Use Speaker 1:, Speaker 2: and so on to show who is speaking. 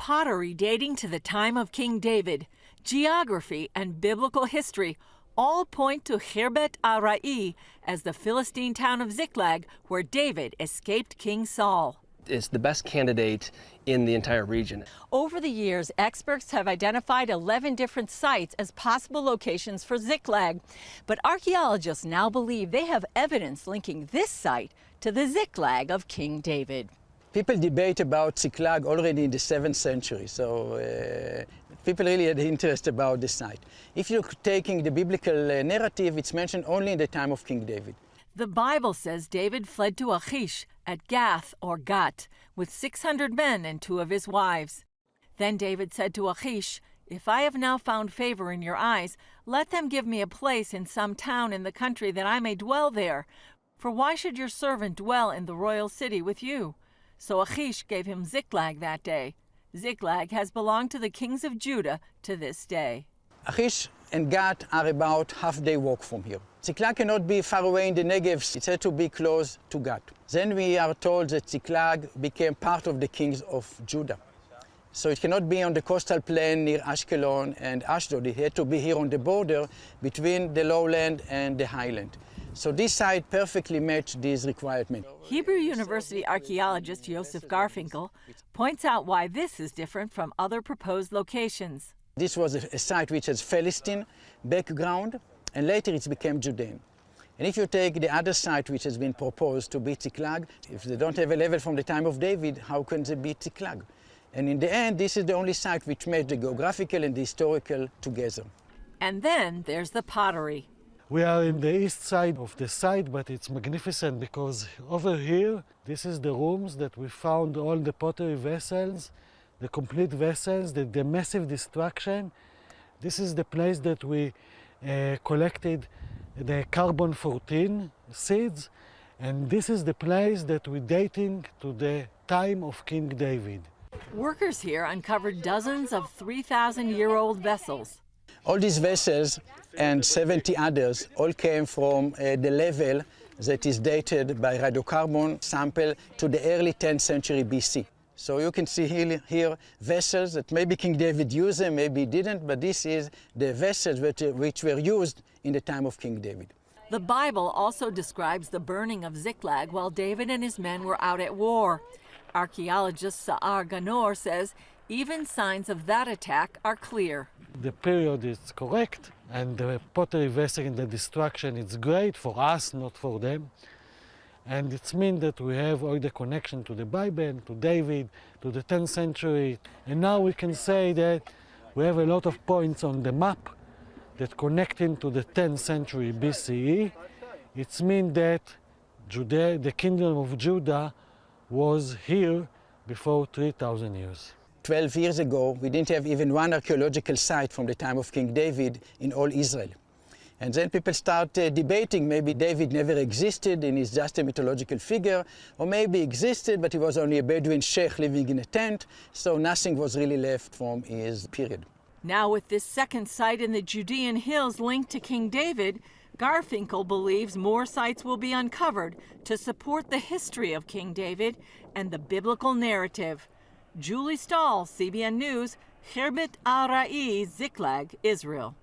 Speaker 1: Pottery dating to the time of King David, geography, and biblical history all point to Khirbet Arai as the Philistine town of Ziklag, where David escaped King Saul.
Speaker 2: It's the best candidate in the entire region.
Speaker 1: Over the years, experts have identified 11 different sites as possible locations for Ziklag. But archaeologists now believe they have evidence linking this site to the Ziklag of King David.
Speaker 3: People debate about Ziklag already in the 7th century, so people really had interest about the site. If you're taking the biblical narrative, it's mentioned only in the time of King David.
Speaker 1: The Bible says David fled to Achish at Gath or Gat with 600 men and 2 of his wives. Then David said to Achish, "If I have now found favor in your eyes, let them give me a place in some town in the country that I may dwell there. For why should your servant dwell in the royal city with you?" So Achish gave him Ziklag that day. Ziklag has belonged to the kings of Judah to this day.
Speaker 3: Achish and Gat are about half-day walk from here. Ziklag cannot be far away in the Negev. It had to be close to Gat. Then we are told that Ziklag became part of the kings of Judah. So it cannot be on the coastal plain near Ashkelon and Ashdod. It had to be here on the border between the lowland and the highland. So this site perfectly matched these requirements.
Speaker 1: Hebrew University archaeologist Yosef Garfinkel points out why this is different from other proposed locations.
Speaker 3: This was a site which has Philistine background, and later it became Judean. And if you take the other site which has been proposed to be Ziklag, if they don't have a level from the time of David, how can they be Ziklag? And in the end, this is the only site which made the geographical and the historical together.
Speaker 1: And then there's the pottery.
Speaker 4: We are in the east side of the site, but it's magnificent because over here, this is the rooms that we found all the pottery vessels, the complete vessels, the massive destruction. This is the place that we collected the carbon-14 seeds, and this is the place that we're dating to the time of King David.
Speaker 1: Workers here uncovered dozens of 3,000-year-old vessels.
Speaker 3: All these vessels and 70 others all came from the level that is dated by radiocarbon sample to the early 10th century BC. So you can see here vessels that maybe King David used them, maybe he didn't, but this is the vessels which were used in the time of King David.
Speaker 1: The Bible also describes the burning of Ziklag while David and his men were out at war. Archaeologist Sa'ar Ganor says even signs of that attack are clear.
Speaker 4: The period is correct, and the pottery vessel and the destruction is great for us, not for them. And it means that we have all the connection to the Bible, to David, to the 10th century. And now we can say that we have a lot of points on the map that connecting to the 10th century BCE. It means that Judea, the kingdom of Judah was here before 3,000 years.
Speaker 3: 12 years ago, we didn't have even one archaeological site from the time of King David in all Israel. And then people start debating, maybe David never existed and he's just a mythological figure, or maybe he existed, but he was only a Bedouin sheikh living in a tent, so nothing was really left from his period.
Speaker 1: Now with this second site in the Judean hills linked to King David, Garfinkel believes more sites will be uncovered to support the history of King David and the biblical narrative. Julie Stahl, CBN News, Khirbet Arai, Ziklag, Israel.